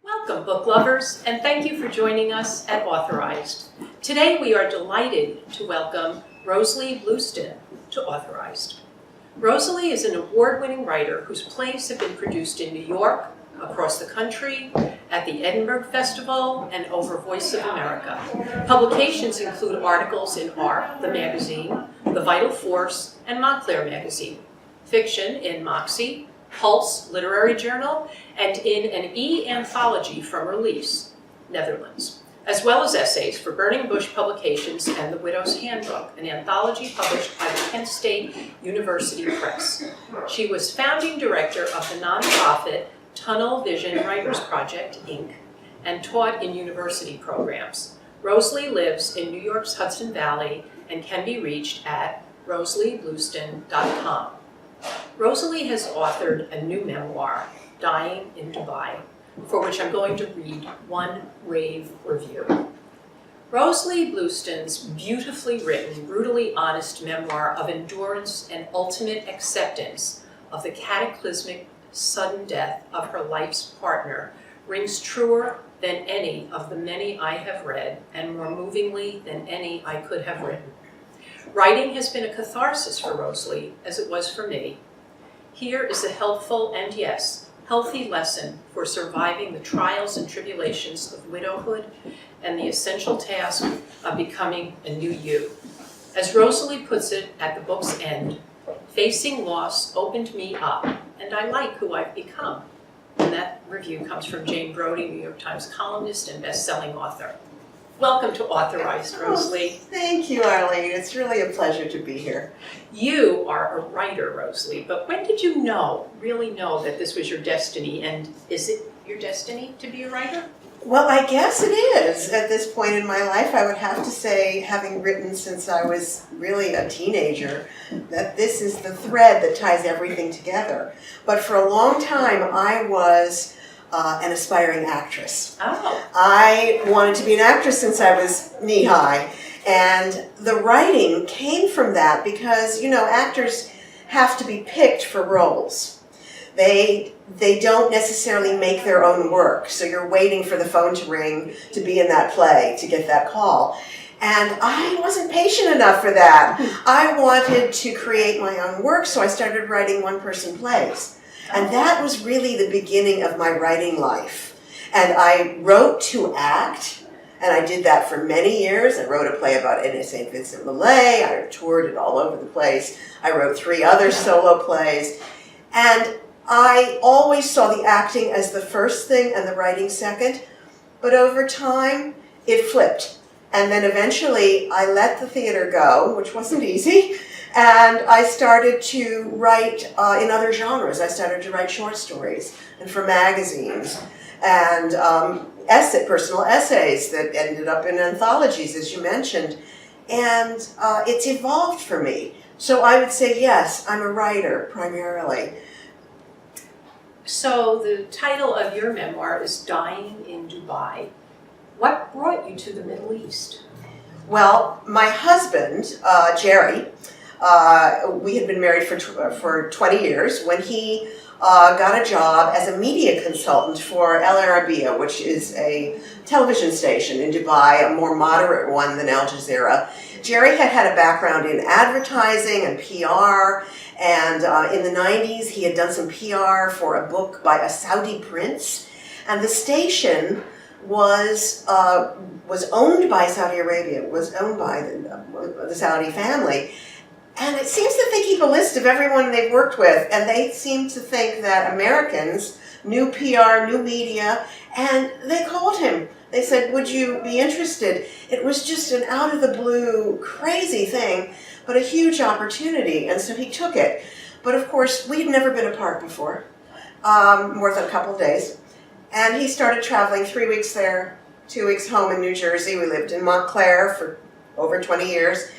Welcome, book lovers, and thank you for joining us at Authorized. Today we are delighted to welcome Roselee Blooston to Authorized. Roselee is an award-winning writer whose plays have been produced in New York, across the country, at the Edinburgh Festival, and over Voice of America. Publications include articles in Art, the magazine, The Vital Force, and Montclair magazine. Fiction in Moxie, Pulse Literary Journal, and in an e-anthology from Release, Netherlands, as well as essays for Burning Bush Publications and The Widow's Handbook, an anthology published by the Kent State University Press. She was founding director of the nonprofit Tunnel Vision Writers Project, Inc., and taught in university programs. Roselee lives in New York's Hudson Valley and can be reached at roseleeblooston.com. Roselee has authored a new memoir, Dying in Dubai, for which I'm going to read one rave review. Roselee Blooston's beautifully written, brutally honest memoir of endurance and ultimate acceptance of the cataclysmic sudden death of her life's partner rings truer than any of the many I have read, and more movingly than any I could have written. Writing has been a catharsis for Roselee, as it was for me. Here is a helpful and, yes, healthy lesson for surviving the trials and tribulations of widowhood and the essential task of becoming a new you. As Roselee puts it at the book's end, facing loss opened me up, and I like who I've become. And that review comes from Jane Brody, New York Times columnist and best-selling author. Welcome to Authorized, Roselee. Thank you, Arlene. It's really a pleasure to be here. You are a writer, Roselee, but when did you really know that this was your destiny, and is it your destiny to be a writer? Well, I guess it is. At this point in my life, I would have to say, having written since I was really a teenager, that this is the thread that ties everything together. But for a long time, I was an aspiring actress. Oh. I wanted to be an actress since I was knee-high. And the writing came from that because, actors have to be picked for roles. They don't necessarily make their own work, so you're waiting for the phone to ring to be in that play, to get that call. And I wasn't patient enough for that. I wanted to create my own work, so I started writing one-person plays. And that was really the beginning of my writing life. And I wrote to act, and I did that for many years. I wrote a play about St. Vincent Millay. I toured it all over the place. I wrote 3 other solo plays. And I always saw the acting as the first thing and the writing second. But over time, it flipped. And then eventually, I let the theater go, which wasn't easy. And I started to write in other genres. I started to write short stories and for magazines and personal essays that ended up in anthologies, as you mentioned. And it's evolved for me. So I would say, yes, I'm a writer primarily. So the title of your memoir is Dying in Dubai. What brought you to the Middle East? Well, my husband, Jerry, we had been married for 20 years when he got a job as a media consultant for El Arabiya, which is a television station in Dubai, a more moderate one than Al Jazeera. Jerry had had a background in advertising and PR, and in the 90s he had done some PR for a book by a Saudi prince, and the station was owned by Saudi Arabia, was owned by the Saudi family. And it seems that they keep a list of everyone they've worked with, and they seem to think that Americans knew PR, knew media, and they called him. They said, would you be interested? It was just an out-of-the-blue, crazy thing, but a huge opportunity, and so he took it. But of course, we'd never been apart before, more than a couple of days. And he started traveling 3 weeks there, 2 weeks home in New Jersey. We lived in Montclair for over 20 years.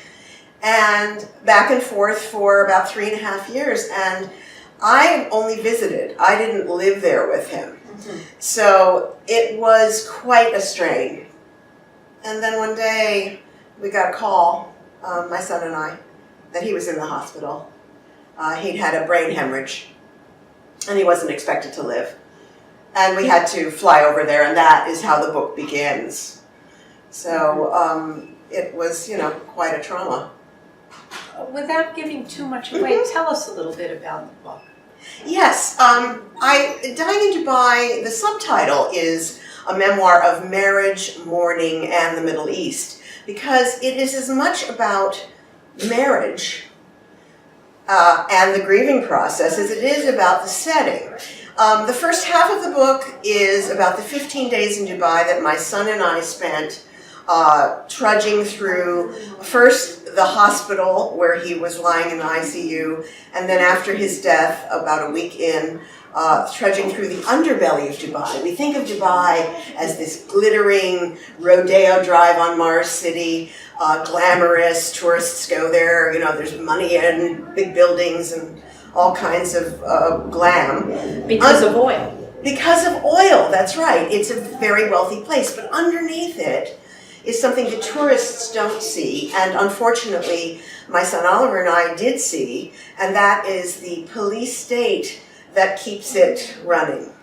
And back and forth for about 3.5 years. And I only visited. I didn't live there with him. Mm-hmm. So it was quite a strain. And then one day we got a call, my son and I, that he was in the hospital. He'd had a brain hemorrhage and he wasn't expected to live. And we had to fly over there, and that is how the book begins. So it was, quite a trauma. Without giving too much away, tell us a little bit about the book. Yes, Dying in Dubai, the subtitle is A Memoir of Marriage, Mourning, and the Middle East, because it is as much about marriage and the grieving process as it is about the setting. The first half of the book is about the 15 days in Dubai that my son and I spent trudging through, first the hospital where he was lying in the ICU, and then after his death, about a week in, trudging through the underbelly of Dubai. We think of Dubai as this glittering rodeo drive on Mars City, glamorous, tourists go there, there's money and big buildings and all kinds of glam. Because of oil. Because of oil, that's right. It's a very wealthy place, but underneath it is something that tourists don't see, and unfortunately, my son Oliver and I did see, and that is the police state that keeps it running.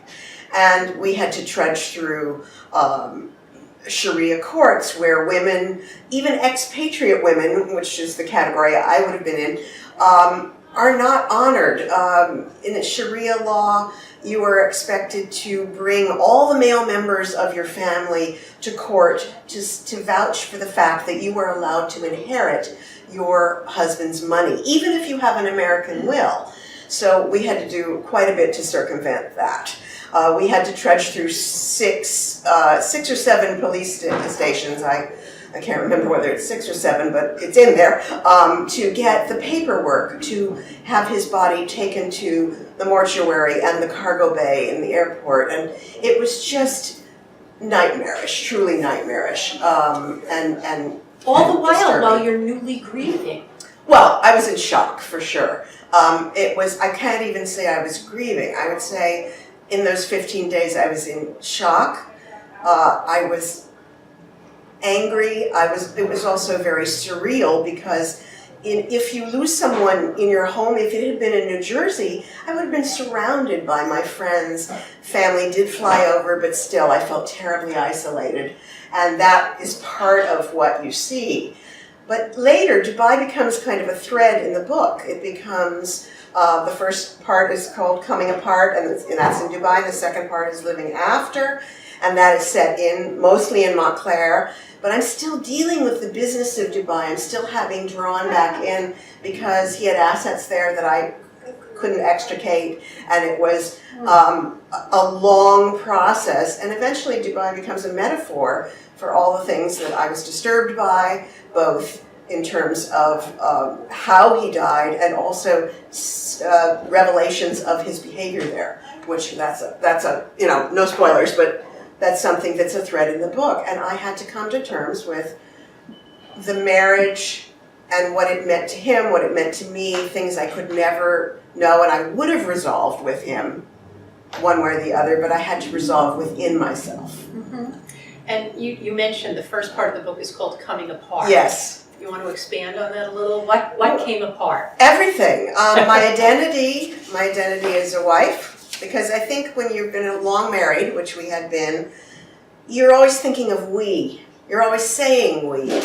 And we had to trudge through Sharia courts where women, even expatriate women, which is the category I would have been in, are not honored. In the Sharia law, you are expected to bring all the male members of your family to court to vouch for the fact that you were allowed to inherit your husband's money, even if you have an American will. So we had to do quite a bit to circumvent that. We had to trudge through six or seven police stations. I can't remember whether it's 6 or 7, but it's in there, to get the paperwork to have his body taken to the mortuary and the cargo bay in the airport. And it was just nightmarish, truly nightmarish. And all the while disturbing. you're newly grieving. Well, I was in shock, for sure. I can't even say I was grieving. I would say in those 15 days I was in shock. I was angry. It was also very surreal because if you lose someone in your home, if it had been in New Jersey, I would have been surrounded by my friends. Family did fly over, but still I felt terribly isolated. And that is part of what you see. But later, Dubai becomes kind of a thread in the book. It becomes, the first part is called Coming Apart, and that's in Dubai. The second part is Living After, and that is set mostly in Montclair. But I'm still dealing with the business of Dubai. I'm still having drawn back in because he had assets there that I couldn't extricate, and it was a long process. And eventually Dubai becomes a metaphor for all the things that I was disturbed by, both in terms of how he died and also revelations of his behavior there, which that's a no spoilers, but that's something that's a thread in the book. And I had to come to terms with the marriage and what it meant to him, what it meant to me, things I could never know, and I would have resolved with him one way or the other, but I had to resolve within myself. Mm-hmm. And you mentioned the first part of the book is called Coming Apart. Yes. You want to expand on that a little? What came apart? Everything. My identity as a wife. Because I think when you've been long married, which we had been, you're always thinking of we. You're always saying we.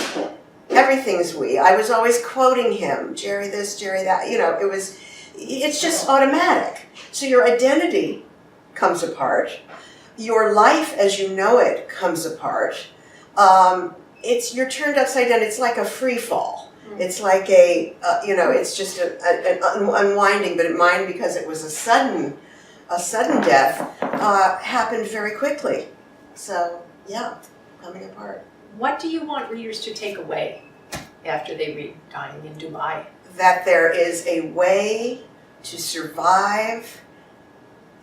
Everything's we. I was always quoting him, Jerry this, Jerry that. It's just automatic. So your identity comes apart. Your life as you know it comes apart. You're turned upside down. It's like a free fall. It's like it's just an unwinding, but mine, because it was a sudden death, happened very quickly. So, yeah, coming apart. What do you want readers to take away after they read Dying in Dubai? That there is a way to survive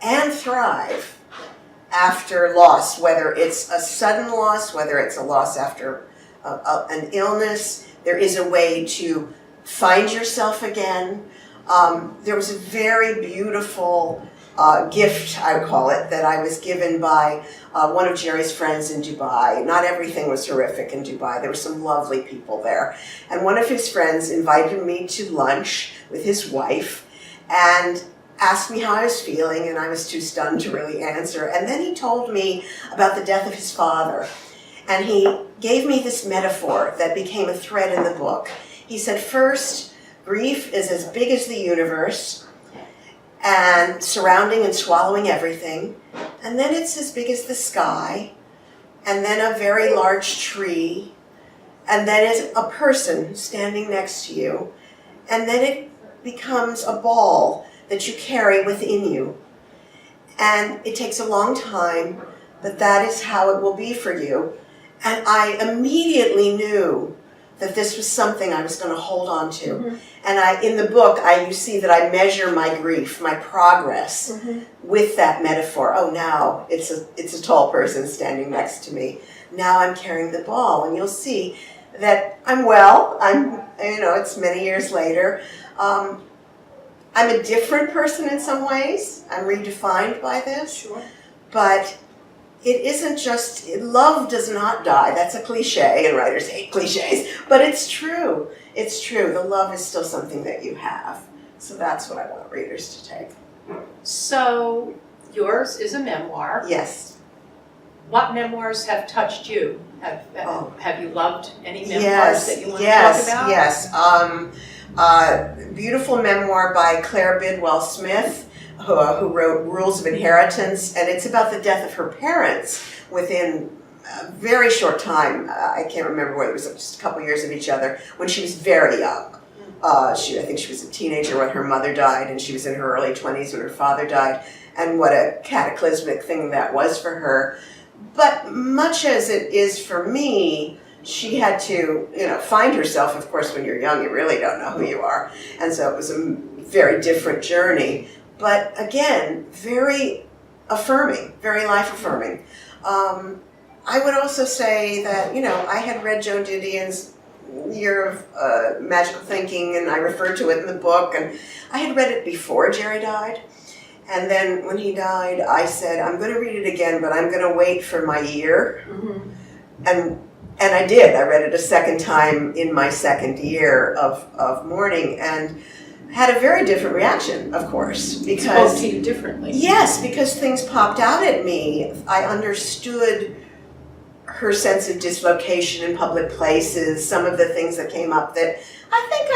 and thrive after loss, whether it's a sudden loss, whether it's a loss after an illness. There is a way to find yourself again. There was a very beautiful gift, I would call it, that I was given by one of Jerry's friends in Dubai. Not everything was horrific in Dubai. There were some lovely people there. And one of his friends invited me to lunch with his wife. And asked me how I was feeling, and I was too stunned to really answer. And then he told me about the death of his father. And he gave me this metaphor that became a thread in the book. He said, first, grief is as big as the universe and surrounding and swallowing everything. And then it's as big as the sky, and then a very large tree, and then it's a person standing next to you. And then it becomes a ball that you carry within you. And it takes a long time, but that is how it will be for you. And I immediately knew that this was something I was going to hold on to. Mm-hmm. And in the book, you see that I measure my grief, my progress, mm-hmm. with that metaphor. Oh, now it's a tall person standing next to me. Now I'm carrying the ball, and you'll see that I'm well. It's many years later. I'm a different person in some ways. I'm redefined by this. Sure. But it isn't just, love does not die. That's a cliche, and writers hate cliches, but it's true. It's true. The love is still something that you have. So that's what I want readers to take. So yours is a memoir. Yes. What memoirs have touched you? Have you loved any memoirs that you want to talk about? Yes. Beautiful memoir by Claire Bidwell Smith, who wrote Rules of Inheritance, and it's about the death of her parents within a very short time. I can't remember what it was, just a couple years of each other, when she was very young. I think she was a teenager when her mother died, and she was in her early 20s when her father died, and what a cataclysmic thing that was for her. But much as it is for me, she had to, find herself. Of course, when you're young, you really don't know who you are. And so it was a very different journey. But again, very affirming, very life-affirming. I would also say that, I had read Joan Didion's Year of Magical Thinking, and I referred to it in the book, and I had read it before Jerry died. And then when he died, I said, I'm going to read it again, but I'm going to wait for my year. Mm-hmm. And I did. I read it a second time in my second year of mourning, and had a very different reaction, of course. Because spoke to you differently. Yes, because things popped out at me. I understood her sense of dislocation in public places, some of the things that came up that I think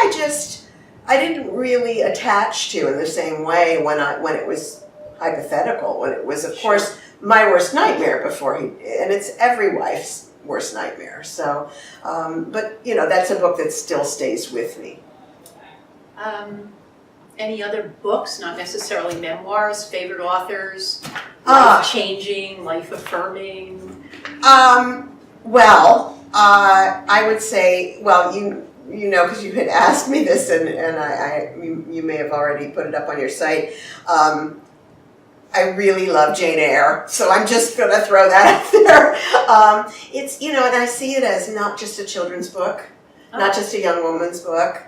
I didn't really attach to in the same way when it was hypothetical, when it was, of course, my worst nightmare and it's every wife's worst nightmare. So, but that's a book that still stays with me. Any other books, not necessarily memoirs, favorite authors, life-changing, life-affirming? I would say, because you had asked me this, and you may have already put it up on your site. I really love Jane Eyre, so I'm just going to throw that out there. It's, and I see it as not just a children's book, not just a young woman's book.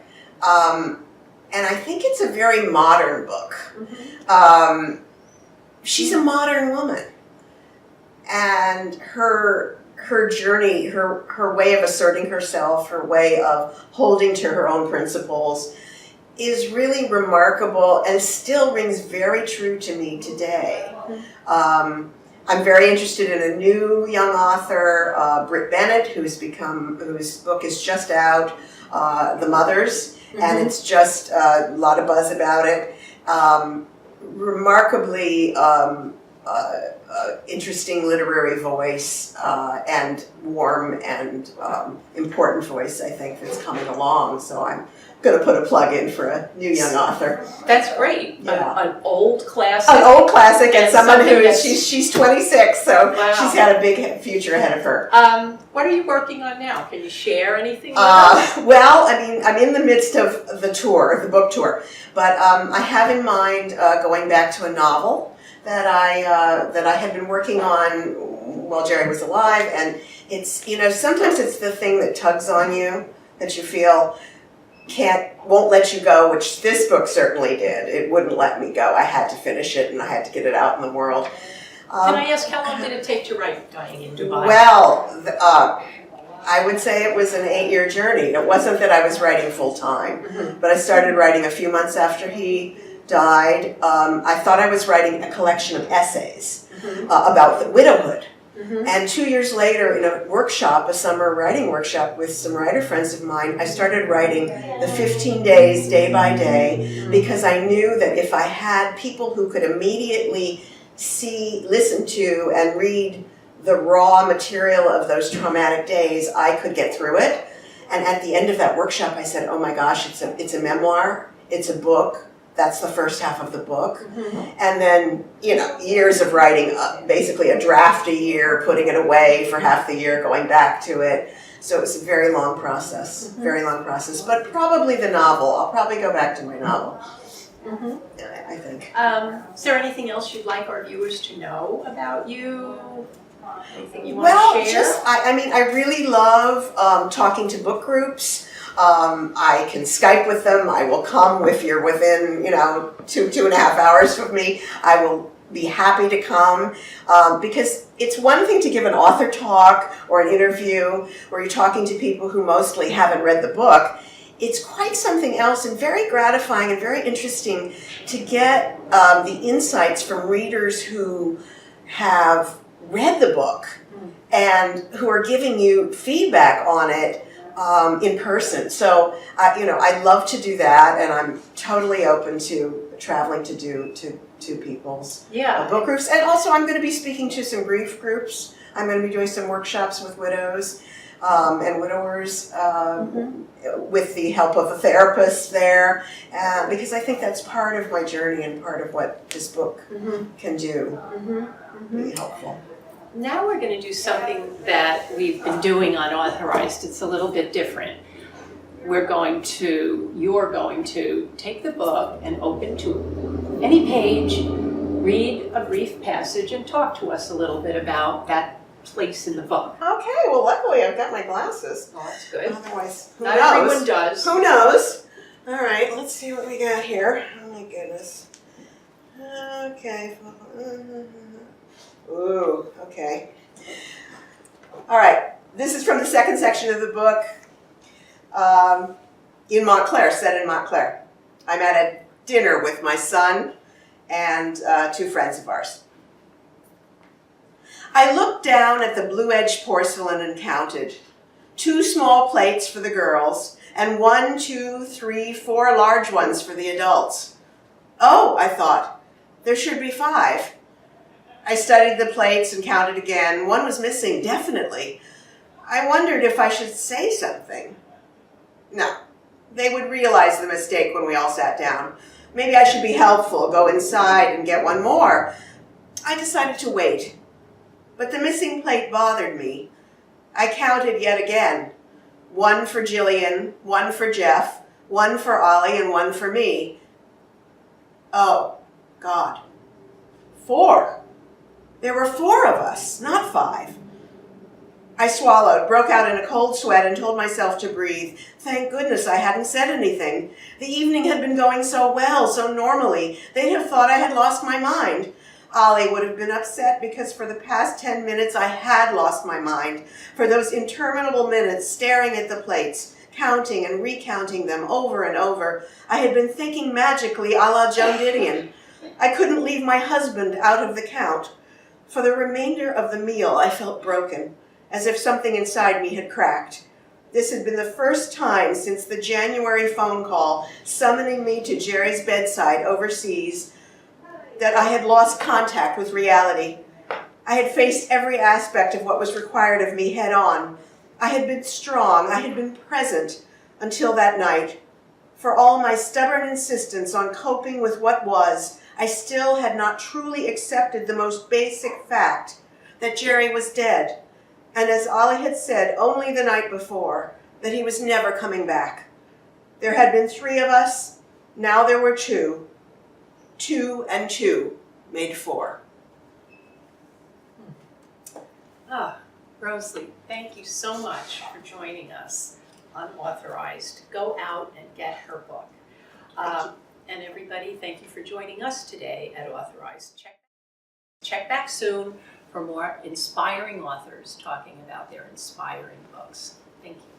And I think it's a very modern book. Mm-hmm. She's a modern woman. And her journey, her way of asserting herself, her way of holding to her own principles is really remarkable and still rings very true to me today. Mm-hmm. I'm very interested in a new young author, Britt Bennett, whose book is just out, The Mothers. Mm-hmm. And it's just a lot of buzz about it. Remarkably interesting literary voice and warm and important voice, I think, that's coming along. So I'm going to put a plug in for a new young author. That's great. Yeah. An old classic. An old classic, and someone who she's 26, so wow. She's got a big future ahead of her. What are you working on now? Can you share anything with us? Well, I'm in the midst of the book tour, but I have in mind going back to a novel that I had been working on while Jerry was alive, and it's sometimes it's the thing that tugs on you that you feel won't let you go, which this book certainly did. It wouldn't let me go. I had to finish it, and I had to get it out in the world. Can I ask, how long did it take to write Dying in Dubai? Well, I would say it was an 8-year journey. It wasn't that I was writing full time, mm-hmm. but I started writing a few months after he died, I thought I was writing a collection of essays about the widowhood. And 2 years later, in a workshop, a summer writing workshop with some writer friends of mine, I started writing the 15 days, day by day, because I knew that if I had people who could immediately see, listen to, and read the raw material of those traumatic days, I could get through it. And at the end of that workshop, I said, oh my gosh, it's a memoir, it's a book. That's the first half of the book. And then, years of writing, basically a draft a year, putting it away for half the year, going back to it. So it was a very long process, but probably the novel. I'll probably go back to my novel, I think. Is there anything else you'd like our viewers to know about you? Anything you want to share? I really love talking to book groups. I can Skype with them. I will come if you're within, 2.5 hours of me. I will be happy to come because it's one thing to give an author talk or an interview where you're talking to people who mostly haven't read the book. It's quite something else and very gratifying and very interesting to get the insights from readers who have read the book and who are giving you feedback on it in person. So, I'd love to do that, and I'm totally open to traveling to do to people's book groups. And also, I'm going to be speaking to some grief groups. I'm going to be doing some workshops with widows and widowers with the help of a therapist there, because I think that's part of my journey and part of what this book can do. Really helpful. Now we're going to do something that we've been doing unauthorized. It's a little bit different. You're going to take the book and open to any page, read a brief passage, and talk to us a little bit about that place in the book. Okay, well luckily I've got my glasses. Oh, that's good. Otherwise, who Not knows? everyone does. Who knows? All right, let's see what we got here. Oh my goodness. Okay. Ooh, okay. All right, this is from the second section of the book. In Montclair, set in Montclair. I'm at a dinner with my son and 2 friends of ours. I looked down at the blue-edged porcelain and counted. 2 small plates for the girls, and 1, 2, 3, 4 large ones for the adults. Oh, I thought, there should be 5. I studied the plates and counted again. 1 was missing, definitely. I wondered if I should say something. No, they would realize the mistake when we all sat down. Maybe I should be helpful, go inside and get 1 more. I decided to wait, but the missing plate bothered me. I counted yet again. 1 for Jillian, 1 for Jeff, 1 for Ollie, and 1 for me. Oh, God. 4. There were 4 of us, not 5. I swallowed, broke out in a cold sweat, and told myself to breathe. Thank goodness I hadn't said anything. The evening had been going so well, so normally. They'd have thought I had lost my mind. Ollie would have been upset because for the past 10 minutes I had lost my mind. For those interminable minutes staring at the plates, counting and recounting them over and over, I had been thinking magically a la Joan Didion. I couldn't leave my husband out of the count. For the remainder of the meal, I felt broken, as if something inside me had cracked. This had been the first time since the January phone call summoning me to Jerry's bedside overseas that I had lost contact with reality. I had faced every aspect of what was required of me head on. I had been strong, I had been present until that night. For all my stubborn insistence on coping with what was, I still had not truly accepted the most basic fact, that Jerry was dead, and as Ollie had said only the night before, that he was never coming back. There had been 3 of us, now there were 2. 2 and 2 made 4. Roselee, thank you so much for joining us unauthorized. Go out and get her book. And everybody, thank you for joining us today at Authorized. Check back soon for more inspiring authors talking about their inspiring books. Thank you.